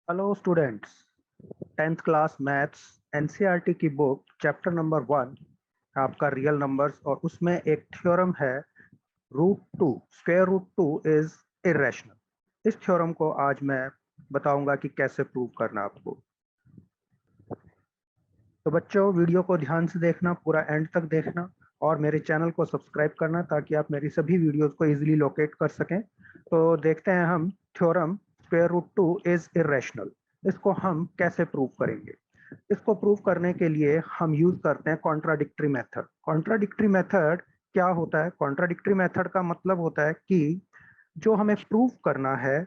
Hello students. 10th class maths NCERT की book chapter number 1 आपका real numbers, और उसमें एक थ्योरम है root two, square root two is irrational. इस थ्योरम को आज मैं बताऊंगा कि कैसे प्रूव करना आपको। तो बच्चों, वीडियो को ध्यान से देखना, पूरा एंड तक देखना और मेरे चैनल को सब्सक्राइब करना ताकि आप मेरी सभी वीडियोस को इजीली लोकेट कर सकें। तो देखते हैं हम theorem square root two is irrational, इसको हम कैसे प्रूव करेंगे। इसको प्रूव करने के लिए हम यूज करते हैं कॉन्ट्राडिक्टरी मेथड। कॉन्ट्राडिक्टरी मेथड क्या होता है? कॉन्ट्राडिक्टरी मेथड का मतलब होता है कि जो हमें प्रूव करना है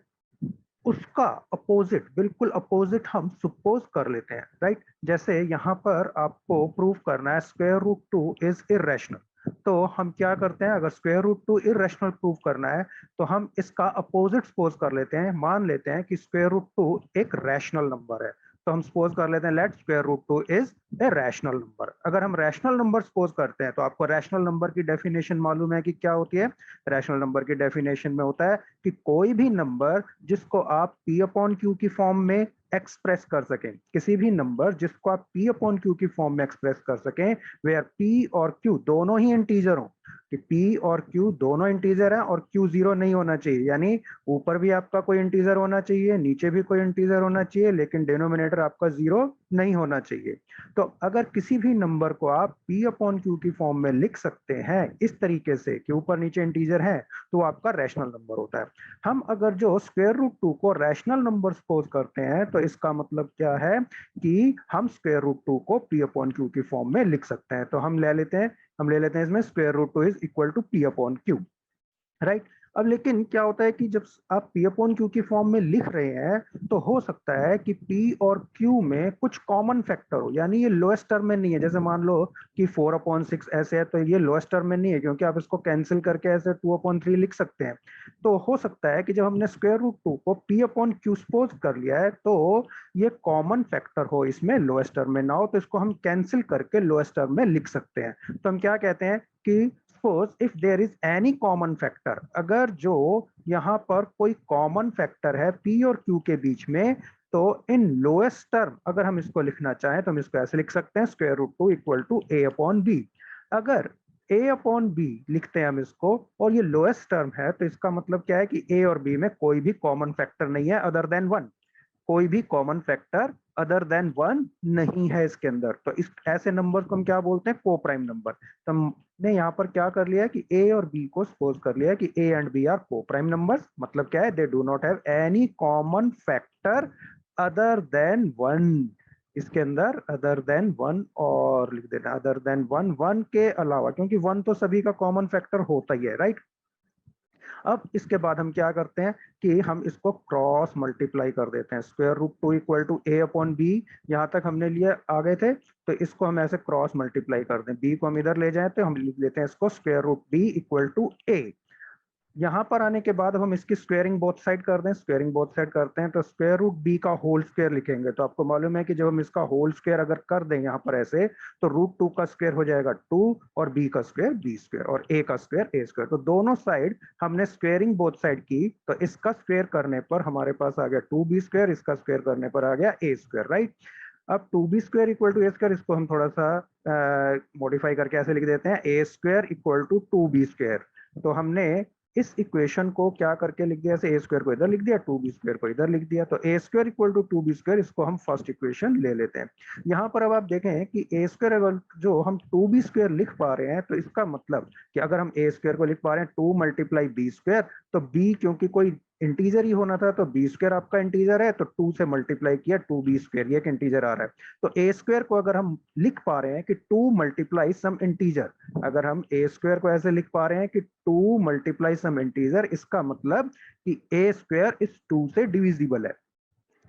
उसका अपोजिट, बिल्कुल अपोजिट हम सपोज कर लेते हैं, राइट। जैसे यहाँ पर आपको प्रूव करना है square root two is irrational, तो हम क्या करते हैं? अगर square root two irrational prove करना है तो हम इसका अपोजिट सपोज कर लेते हैं। मान लेते हैं कि स्क्वायर रूट टू एक रैशनल नंबर है, तो हम सपोज कर लेते हैं let square root two is a rational number. अगर हम रैशनल नंबर सपोज करते हैं तो आपको रैशनल नंबर की डेफिनेशन मालूम है कि क्या होती है। रैशनल नंबर की डेफिनेशन में होता है कि कोई भी नंबर जिसको आप p अपॉन क्यू की फॉर्म में एक्सप्रेस कर सकें, किसी भी नंबर जिसको आप p अपॉन क्यू की फॉर्म में एक्सप्रेस कर सकें, वेयर p और q दोनों ही इंटीजर हो, कि p और q दोनों इंटीजर हैं और q जीरो नहीं होना चाहिए, यानी ऊपर भी आपका कोई इंटीजर होना चाहिए, नीचे भी कोई इंटीजर होना चाहिए, लेकिन डिनोमिनेटर आपका जीरो नहीं होना चाहिए। तो अगर किसी भी नंबर को आप p अपॉन क्यू की फॉर्म में लिख सकते हैं इस तरीके से कि ऊपर नीचे इंटीजर है, तो आपका रैशनल नंबर होता है। हम अगर जो स्क्वायर रूट टू को रैशनल नंबर सपोज करते हैं तो इसका मतलब क्या है कि हम स्क्वायर रूट टू को p अपॉन क्यू की फॉर्म में लिख सकते हैं। तो हम ले लेते हैं इसमें square root two is equal to p upon q, right. अब लेकिन क्या होता है कि जब आप p अपॉन क्यू की फॉर्म में लिख रहे हैं तो हो सकता है कि p और q में कुछ कॉमन फैक्टर हो, यानी ये लोएस्ट टर्म में नहीं है। जैसे मान लो कि 4/6 ऐसे है तो ये लोएस्ट टर्म में नहीं है, क्योंकि आप इसको कैंसिल करके ऐसे 2/3 लिख सकते हैं। तो हो सकता है कि जब हमने स्क्वायर रूट टू को p अपॉन क्यू सपोज कर लिया है तो ये कॉमन फैक्टर हो, इसमें लोएस्ट टर्म में ना हो, तो इसको हम कैंसिल करके लोएस्ट टर्म में लिख सकते हैं। तो हम क्या कहते हैं कि suppose if there is any common factor, अगर जो यहाँ पर कोई कॉमन फैक्टर है p और q के बीच में, तो इन लोएस्ट टर्म अगर हम इसको लिखना चाहें तो हम इसको ऐसे लिख सकते हैं square root two equal to a upon b. अगर a अपॉन बी लिखते हैं हम इसको और ये लोएस्ट टर्म है, तो इसका मतलब क्या है कि a और b में कोई भी कॉमन फैक्टर नहीं है अदर देन वन, कोई भी common factor other than one नहीं है इसके अंदर। तो इस ऐसे नंबर को हम क्या बोलते हैं? को प्राइम नंबर। तो हमने यहाँ पर क्या कर लिया कि ए और बी को सपोज कर लिया कि ए एंड बी आर को प्राइम नंबर्स। मतलब क्या है? They do not have any common factor other than one. इसके अंदर अदर देन वन और लिख देना अदर देन वन, वन के अलावा, क्योंकि वन तो सभी का कॉमन फैक्टर होता ही है, राइट। अब इसके बाद हम क्या करते हैं कि हम इसको क्रॉस मल्टीप्लाई कर देते हैं। Square root two equal to a upon b, यहाँ तक हमने लिए आ गए थे, तो इसको हम ऐसे क्रॉस मल्टीप्लाई कर दें। b को हम इधर ले जाएं तो हम लिख लेते हैं इसको square root b equal to a। यहाँ पर आने के बाद अब हम इसकी स्क्वेयरिंग बोथ साइड कर दें। स्क्वेयरिंग बोथ साइड करते हैं तो स्क्वायर रूट बी का होल स्क्वायर लिखेंगे। तो आपको मालूम है कि जब हम इसका होल स्क्वायर अगर कर दें यहाँ पर ऐसे, तो रूट टू का स्क्वायर हो जाएगा 2 और बी का स्क्वायर बी स्क्वायर और ए का स्क्वायर ए स्क्वायर। तो दोनों साइड हमने स्क्वेयरिंग बोथ साइड की, तो इसका स्क्वायर करने पर हमारे पास आ गया 2b स्क्वायर, इसका स्क्वायर करने पर आ गया ए स्क्वायर, राइट। अब 2b square equal to a square, इसको हम थोड़ा सा मॉडिफाई करके ऐसे लिख देते हैं a square equal to 2b square. तो हमने इस इक्वेशन को क्या करके लिख दिया? ए स्क्वायर को इधर लिख दिया, 2b स्क्वायर को इधर लिख दिया, तो a square equal to 2b square, इसको हम फर्स्ट इक्वेशन ले लेते हैं। यहाँ पर अब आप देखें कि ए स्क्वायर अगर जो हम 2b स्क्वायर लिख पा रहे हैं, तो इसका मतलब कि अगर हम ए स्क्वायर को लिख पा रहे हैं 2 मल्टीप्लाई बी स्क्वायर, तो b क्योंकि कोई इंटीजर ही होना था, तो बी स्क्वायर आपका इंटीजर है, तो 2 से मल्टीप्लाई किया 2b स्क्वायर, ये एक इंटीजर आ रहा है। तो ए स्क्वायर को अगर हम लिख पा रहे हैं कि 2 मल्टीप्लाई सम इंटीजर, अगर हम ए स्क्वायर को ऐसे लिख पा रहे हैं कि 2 मल्टीप्लाई सम इंटीजर, इसका मतलब कि ए स्क्वायर इस 2 से डिविजिबल है।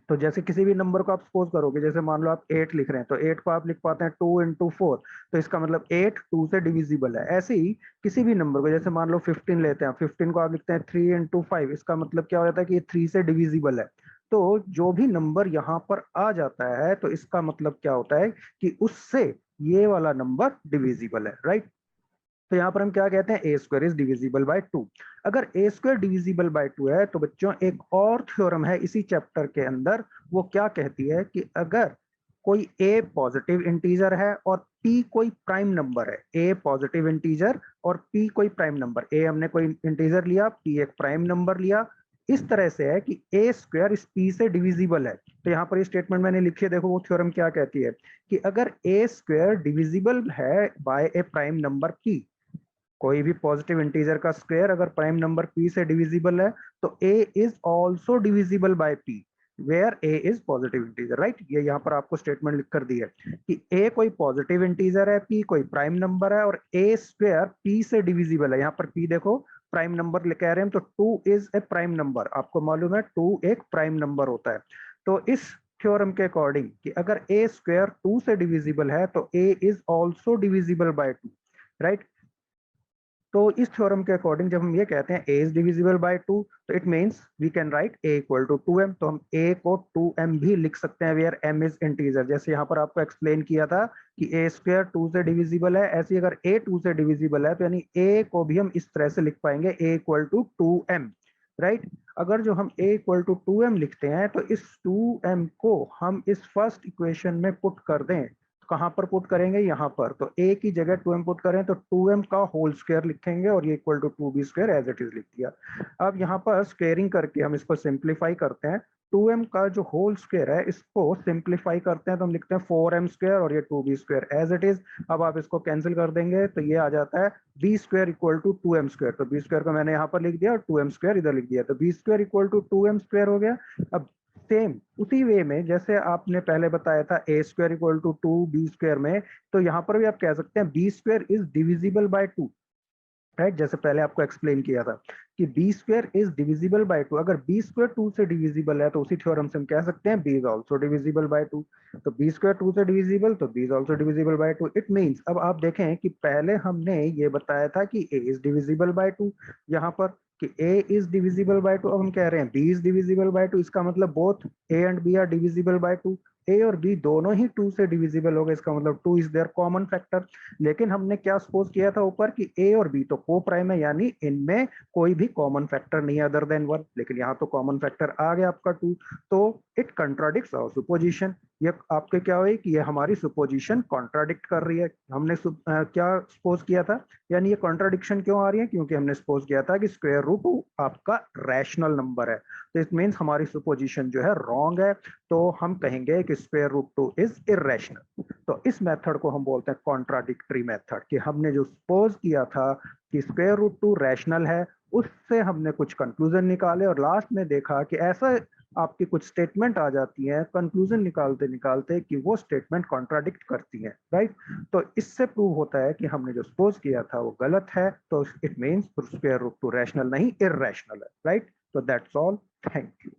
तो जैसे किसी भी नंबर को आप सपोज करोगे, जैसे मान लो आप 8 लिख रहे हैं, तो 8 को आप लिख पाते हैं 2 इंटू 4, तो इसका मतलब 8 2 से डिविजिबल है। ऐसे ही किसी भी नंबर को, जैसे मान लो 15 लेते हैं, 15 को आप लिखते हैं 3 इंटू 5, इसका मतलब क्या हो जाता है कि ये 3 से डिविजिबल है। तो जो भी नंबर यहाँ पर आ जाता है, तो इसका मतलब क्या होता है कि उससे ये वाला नंबर डिविजिबल है, राइट। तो यहाँ पर हम क्या कहते हैं, a square is divisible by 2। अगर ए स्क्वायर डिविजिबल बाय 2 है तो बच्चों एक और थ्योरम है इसी चैप्टर के अंदर, वो क्या कहती है कि अगर कोई ए पॉजिटिव इंटीजर है और पी कोई प्राइम नंबर है, ए पॉजिटिव इंटीजर और पी कोई प्राइम नंबर, ए हमने कोई इंटीजर लिया, पी एक प्राइम नंबर लिया, इस तरह से है कि ए स्क्वायर इस पी से डिविजिबल है। तो यहाँ पर ये स्टेटमेंट मैंने लिखी है, देखो वो थ्योरम क्या कहती है कि अगर ए स्क्वायर डिविजिबल है by a prime number p, कोई भी पॉजिटिव इंटीजर का स्क्वायर अगर प्राइम नंबर पी से डिविजिबल है तो a is also divisible by p where a is positive integer, right. ये यहाँ पर आपको स्टेटमेंट लिख कर दी है कि ए कोई पॉजिटिव इंटीजर है, पी कोई प्राइम नंबर है और ए स्क्वायर पी से डिविजिबल है। यहाँ पर पी देखो प्राइम नंबर कह रहे हैं तो 2 इज ए प्राइम नंबर, आपको मालूम है 2 एक प्राइम नंबर होता है। तो इस थ्योरम के अकॉर्डिंग कि अगर ए स्क्वायर 2 से डिविजिबल है तो a is also divisible by 2, right. तो इस थ्योरम के अकॉर्डिंग जब हम ये कहते हैं a इज डिविजिबल बाय 2 तो it means we can write a equal to 2m। तो हम a को 2m भी लिख सकते हैं वेयर m इज इंटीजर। जैसे यहाँ पर आपको एक्सप्लेन किया था कि a स्क्वायर 2 से डिविजिबल है, ऐसे अगर a 2 से डिविजिबल है तो यानी a को भी हम इस तरह से लिख पाएंगे a equal to 2m, right. अगर जो हम a इक्वल टू 2m लिखते हैं तो इस 2m को हम इस फर्स्ट इक्वेशन में पुट कर दें, कहां पर पुट करेंगे, यहाँ पर। तो a की जगह 2m पुट करें तो 2m का होल स्क्वायर लिखेंगे और ये equal to 2b square as it is लिख दिया। अब यहाँ पर स्क्वेयरिंग करके हम इसको सिंप्लीफाई करते हैं, 2m का जो होल स्क्वायर है इसको सिंप्लीफाई करते हैं तो हम लिखते हैं 4m स्क्वायर और ये 2b square as it is. अब आप इसको कैंसिल कर देंगे तो ये आ जाता है b square equal to 2m square. तो b स्क्वायर को मैंने यहाँ पर लिख दिया और 2m स्क्वायर इधर लिख दिया, तो b square equal to 2m square हो गया। अब सेम उसी वे में जैसे आपने पहले बताया था a square equal to 2b square में, तो यहाँ पर भी आप कह सकते हैं b square is divisible by 2, right. जैसे पहले आपको एक्सप्लेन किया था कि b square is divisible by 2। अगर b स्क्वायर 2 से डिविजिबल है तो उसी थ्योरम से हम कह सकते हैं b is also divisible by 2। तो b स्क्वायर 2 से डिविजिबल तो b is also divisible by 2। It means अब आप देखें कि पहले हमने ये बताया था कि a इज डिविजिबल बाय 2, यहाँ पर कि a इज डिविजिबल बाय 2, अब हम कह रहे हैं b इज डिविजिबल बाय 2। इसका मतलब both a and b are divisible by 2, a और b दोनों ही 2 से डिविजिबल हो गए, इसका मतलब 2 इज देयर कॉमन फैक्टर। लेकिन हमने क्या सपोज किया था ऊपर कि a और b तो को प्राइम है, यानी इनमें कोई भी कॉमन फैक्टर नहीं है अदर देन 1, लेकिन यहाँ तो कॉमन फैक्टर आ गया आपका 2, तो इट कंट्राडिक्ट्स आवर सुपोजिशन। ये आपके क्या हुई कि ये हमारी सुपोजिशन कॉन्ट्राडिक्ट कर रही है। हमने क्या सपोज किया था, यानी ये कॉन्ट्राडिक्शन क्यों आ रही है, क्योंकि हमने सपोज किया था कि स्क्वायर रूट आपका रैशनल नंबर है, तो इट मींस हमारी सुपोजिशन जो है रॉन्ग है, तो हम कहेंगे कि स्क्वायर रूट 2 इज इररेशनल। तो इस मेथड को हम बोलते हैं कॉन्ट्राडिक्टरी मेथड, कि हमने जो सपोज किया था कि स्क्वायर रूट 2 रैशनल है, उससे हमने कुछ कंक्लूजन निकाले और लास्ट में देखा कि ऐसा आपकी कुछ स्टेटमेंट आ जाती हैं कंक्लूजन निकालते निकालते कि वो स्टेटमेंट कॉन्ट्राडिक्ट करती हैं, राइट। तो इससे प्रूव होता है कि हमने जो सपोज किया था वो गलत है, तो it means square root 2 rational नहीं इररेशनल है, राइट। तो दैट्स ऑल, थैंक यू।